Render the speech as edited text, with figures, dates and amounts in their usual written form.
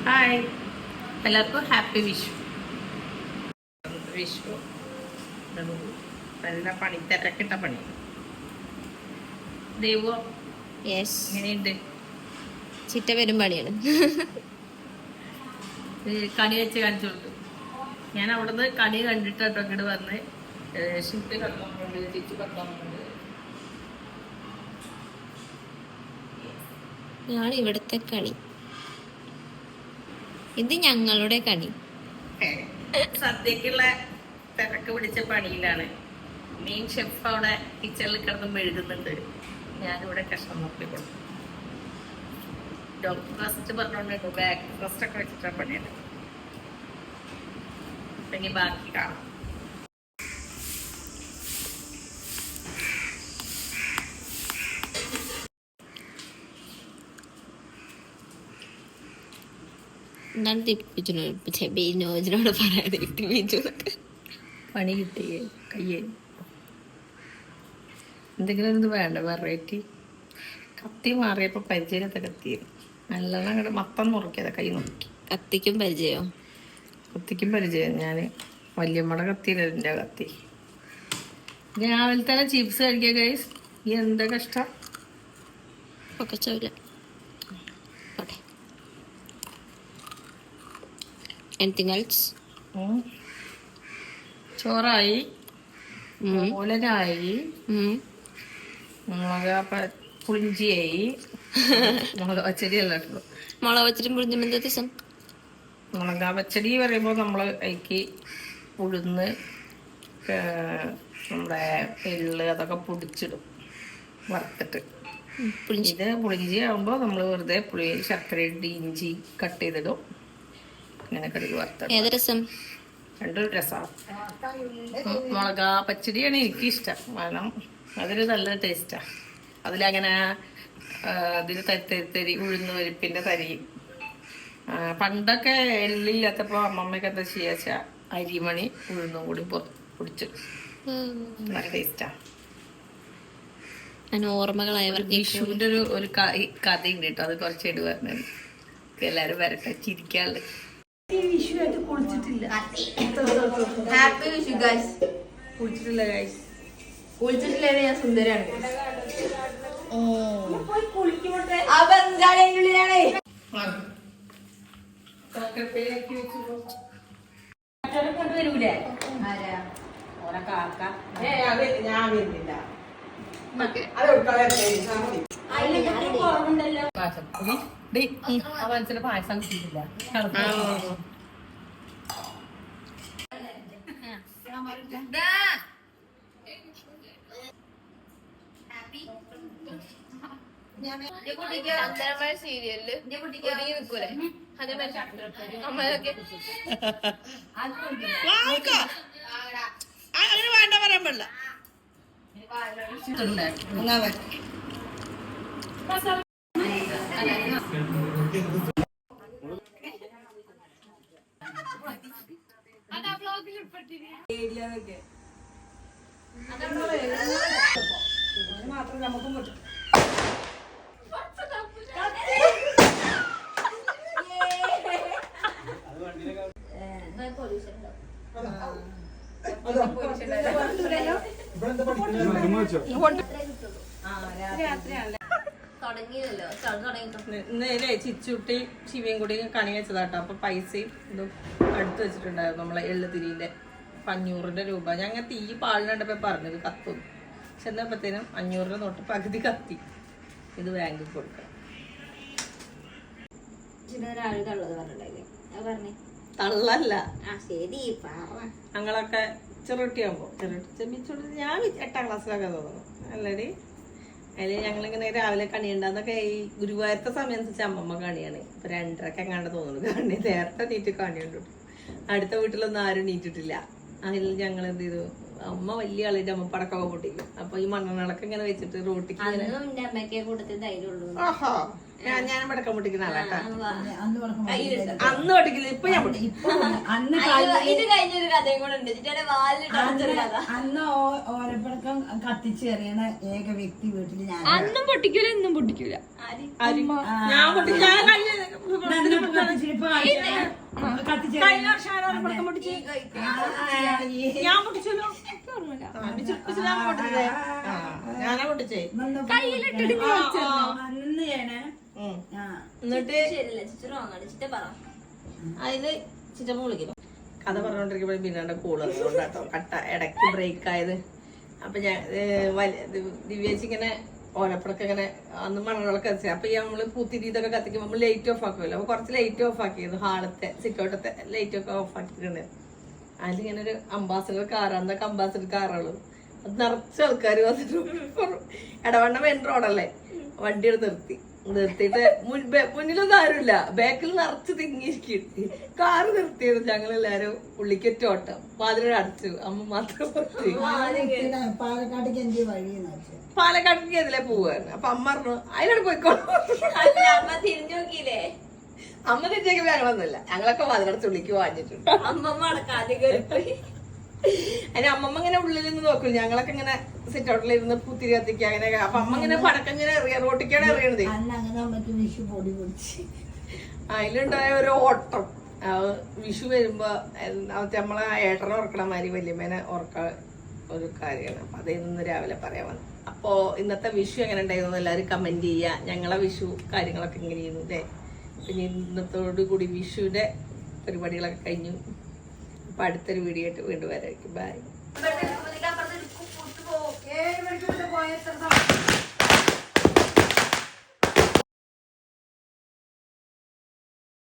Hi, എല്ലാവർക്കും happy Vishu. Vishu നല്ല പണി, തിരക്കിട്ട പണി. ദൈവോ ഇങ്ങനെയുണ്ട്, ചിറ്റ വരും പണിയാണ്. കണി വെച്ച് കാണിച്ചു കൊടുത്തു. ഞാൻ അവിടുന്ന് കണി കണ്ടിട്ടോ ഇങ്ങോട്ട് വന്ന് ഷിഫ്റ്റ് കത്താറുണ്ട്, ചിച്ചു കത്താറുണ്ട്. ഞാൻ ഇവിടുത്തെ കണി, ഇത് ഞങ്ങളുടെ കണി. സദ്യക്കുള്ള തിരക്ക് പിടിച്ച പണിയിലാണ്. മെയിൻ ഷെഫ് അവിടെ കിച്ചണിൽ കിടന്ന് മെഴുകുന്നുണ്ട്, ഞാനിവിടെ കഷ്ണം നോക്കി കൊടുക്കും. ഡോക്ടർ റെസ്റ്റ് പറഞ്ഞോണ്ട് ബാക്ക് റെസ്റ്റ് ഒക്കെ വെച്ചിട്ടാണ് പണിയാണ്. ഇനി ബാക്കി കാണാം. എന്താണ് ബിനോജിനോട് പറയാതെ കിട്ടി ബിജു പണി കിട്ടിയേ കയ്യേ. എന്തെങ്കിലും ഇത് വേണ്ട വെറൈറ്റി. കത്തി മാറിയപ്പോൾ പരിചയത്തെ കത്തി നല്ലോണം അങ്ങോട്ട് മത്തം നുറുക്കിയതാ, കൈ നുറുക്കി. കത്തിക്കും പരിചയോ? കത്തിക്കും പരിചയം. ഞാൻ വല്യമ്മയുടെ കത്തിയില്ല, എൻ്റെ കത്തി. രാവിലെ തന്നെ ചിപ്സ് കഴിക്കുക ഗൈസ്. ഈ എന്താ കഷ്ടം. ഒക്കെ ചോല anything else? ചോറായി, ഓലനായി, പുളിഞ്ചിയായി. മുളക് പച്ചടിയല്ല കേട്ടോ, മുളക് പച്ചടി പുളിഞ്ചും എന്താ ദിവസം. മുളകാ പച്ചടി പറയുമ്പോൾ നമ്മൾ അതിക്ക് ഉഴുന്ന്, നമ്മുടെ എള്ള് അതൊക്കെ പൊടിച്ചിടും വറുത്തിട്ട്. ഇത് പുളിഞ്ചി ആകുമ്പോൾ നമ്മൾ വെറുതെ ശർക്കര ഇട്ട് ഇഞ്ചി കട്ട് ചെയ്തിടും. ഇങ്ങനെ കടുക് വറുത്തിടും. ഏത് രസം? രണ്ടും രസമാണ്. മുളകാ പച്ചടിയാണ് എനിക്കിഷ്ടം. കാരണം അതൊരു നല്ല ടേസ്റ്റാണ്. അതിലങ്ങനെ അതിൽ തരി ഉഴുന്ന് പരിപ്പിൻ്റെ തരി. പണ്ടൊക്കെ എള്ളില്ലാത്തപ്പോൾ അമ്മമ്മയ്ക്ക് എന്താ ചെയ്യാച്ചാ അരിമണി ഉഴുന്നും കൂടി പൊടിച്ചു. നല്ല ടേസ്റ്റാണ്. ഓർമ്മകളായവർ. വിഷുവിൻ്റെ ഒരു കഥയുണ്ട് കേട്ടോ, അത് കുറച്ചായിട്ട് പറഞ്ഞത്. എല്ലാവരും വരട്ടെ, ചിരിക്കാണ്ട്. വിഷുവായിട്ട് കുളിച്ചിട്ടില്ല. Happy Vishu guys. കുളിച്ചിട്ടില്ല ഗൈസ്. കുളിച്ചിട്ടില്ലേ? ഞാൻ സുന്ദരാണ്. വരൂലേ ഓനെ കാക്ക. ഞാൻ വരുന്നില്ല. മനസ്സിലെ പായസം കിട്ടിയിട്ടില്ല. സീരിയലില് നിൽക്കൂലേ അതേമാതിരി നമ്മളൊക്കെ അങ്ങനെ വേണ്ട പറയാൻ പാടില്ല. മാത്രം നമുക്കും കിട്ടും. ഇന്നലെ ചിച്ചുട്ടി ശിവയും കൂടി കണി വെച്ചതാട്ടോ. അപ്പൊ പൈസയും ഇതും അടുത്ത് വെച്ചിട്ടുണ്ടായിരുന്നു. നമ്മളെ എള്ളുതിരിന്റെ 500 രൂപ. ഞങ്ങൾ തീ പാളിനുണ്ടപ്പോ പറഞ്ഞത് കത്തും. ചെന്നപ്പോഴത്തേനും 500 തൊട്ട് പകുതി കത്തി. ഇത് ബാങ്കിൽ കൊടുക്കണം. തള്ളല്ല, ഞങ്ങളൊക്കെ ചെറുട്ടിയാകുമ്പോ ചെറുട്ടിച്ചോട് ഞാൻ 8ാം ക്ലാസ്സിലൊക്കെ തോന്നുന്നു അല്ലടി. അതിൽ ഞങ്ങളിങ്ങനെ രാവിലെ കണിയുണ്ടാന്നൊക്കെ ഈ ഗുരുവായൂരത്തെ സമയം അനുസരിച്ച് അമ്മമ്മ കണിയാണ്. ഇപ്പൊ 2:30 എങ്ങാണ്ട് തോന്നുന്നു കണി. നേരത്തെ നീറ്റ് കണിയുണ്ട്. അടുത്ത വീട്ടിലൊന്നും ആരും നീറ്റിട്ടില്ല. അതിൽ ഞങ്ങൾ എന്ത് ചെയ്തു, അമ്മ വലിയ ആളിന്റെ അമ്മ പടക്കമൊക്കെ പൊട്ടിക്കും. അപ്പൊ ഈ മണ്ണെണ്ണളൊക്കെ ഇങ്ങനെ വെച്ചിട്ട് റോട്ടിക്ക് ഞാൻ പടക്കം പൊട്ടിക്കുന്ന ആളാട്ടാ. അന്ന് പൊട്ടിക്കില്ല, ഇപ്പൊ ഞാൻ ഇത് കഴിഞ്ഞൊരു കഥയും കൂടെ ഉണ്ട്. അന്ന് ഓരപ്പടക്കം കത്തിച്ച് എറിയണ ഏക വ്യക്തി വീട്ടിൽ ഞാൻ. അന്നും പൊട്ടിക്കൂല ഇന്നും പൊട്ടിക്കൂല. ഞാൻ പൊട്ടിക്കാൻ കാണിച്ചിട്ട് ഇപ്പൊ കാണിച്ചാ കത്തിച്ചേരി കഴിഞ്ഞ വർഷം ആരാ ഓലപ്പടക്കം പൊട്ടിച്ച്? ഞാൻ പൊട്ടിച്ചല്ലോ. ഞാൻ പൊട്ടിച്ചേ. ഞാനാ പൊട്ടിച്ചേ. അന്ന് ചെയ്യണേ എന്നിട്ട് ശരിയല്ല ചിറ്റർ വാങ്ങാണ് ചിറ്റ പറ അതില് ചിറ്റമ്മ വിളിക്കുന്നു. കഥ പറഞ്ഞോണ്ടിരിക്കുമ്പോ ബിനാന്റെ കോള് അതുകൊണ്ടാട്ടോ കട്ട ഇടയ്ക്ക് ബ്രേക്ക് ആയത്. അപ്പൊ ഞാൻ ദിവ്യേച്ചി ഇങ്ങനെ ഓലപ്പടക്കം ഇങ്ങനെ അന്ന് മണങ്ങളൊക്കെ കത്തിച്ചത്. അപ്പൊ ഈ നമ്മള് പൂത്തിരി ഇതൊക്കെ കത്തിക്കുമ്പോ നമ്മള് ലൈറ്റ് ഓഫ് ആക്കുമല്ലോ. അപ്പൊ കുറച്ച് ലൈറ്റ് ഓഫ് ആക്കിയത് ഹാളത്തെ സിറ്റൗട്ടത്തെ ലൈറ്റ് ഒക്കെ ഓഫ് ആക്കിയിട്ടുണ്ട്. അതിലിങ്ങനെ ഒരു അംബാസഡർ കാർ, അന്നൊക്കെ അംബാസഡർ കാറുള്ളൂ. അത് നിറച്ച ആൾക്കാർ വന്നിട്ട് ഇടവണ്ണ മെയിൻ റോഡല്ലേ, വണ്ടി എടുത്ത് നിർത്തിയിട്ട് മുന്നിലൊന്നും ആരുമില്ല, ബാക്കിൽ നിറച്ച് തിങ്ങിയിരിക്കും. കാറ് നിർത്തിയത് ഞങ്ങളെല്ലാരും ഉള്ളിക്കൊറ്റ ഓട്ടം. വാതിലോട് അടച്ചു, അമ്മ മാത്രം പറ്റി. പാലക്കാട്ടേക്ക് എന്റെ വഴി പാലക്കാടേക്ക് അതിലെ പോവായിരുന്നു. അപ്പൊ അമ്മ പറഞ്ഞു അതിലോട് പോയിക്കോളൂ. അല്ല അമ്മ തിരിഞ്ഞു നോക്കിയില്ലേ? അമ്മ തിരിച്ചേക്ക് വേറെ വന്നില്ല, ഞങ്ങളൊക്കെ വാതിലടച്ച് ഉള്ളിക്ക് വാങ്ങിച്ചിട്ടുണ്ട്. അമ്മമ്മ അടക്കാതെ കയറിപ്പോയി. അതിന് അമ്മമ്മ ഇങ്ങനെ ഉള്ളിൽ നിന്ന് നോക്കും, ഞങ്ങളൊക്കെ ഇങ്ങനെ സിറ്റ് ഔട്ടിൽ ഇരുന്ന് പൂത്തിരി കത്തിക്കുക അങ്ങനെയൊക്കെ. അപ്പൊ അമ്മ ഇങ്ങനെ പടക്കം ഇങ്ങനെ റോട്ടിക്കാണ് എറിയണത്. അങ്ങനെ അമ്മക്ക് വിഷു പൊടി പൊടിച്ച് അതിലുണ്ടായ ഒരു ഓട്ടം. വിഷു വരുമ്പോ നമ്മളെ ഏട്ടനെ ഓർക്കണ മാതിരി വല്യമ്മേനെ ഓർക്ക ഒരു കാര്യമാണ്. അപ്പൊ അത് ഇന്ന് രാവിലെ പറയാൻ വന്നു. അപ്പോ ഇന്നത്തെ വിഷു എങ്ങനെ ഉണ്ടായിരുന്നു എല്ലാവരും കമന്റ് ചെയ്യുക. ഞങ്ങളെ വിഷു കാര്യങ്ങളൊക്കെ ഇങ്ങനെ ചെയ്യുന്നു അല്ലേ. പിന്നെ ഇന്നത്തോടു കൂടി വിഷുവിന്റെ പരിപാടികളൊക്കെ കഴിഞ്ഞു. അപ്പൊ അടുത്തൊരു വീഡിയോ ആയിട്ട് വീണ്ടും വരായിരിക്കും. ബൈ. അപ്പുറത്ത് പോയ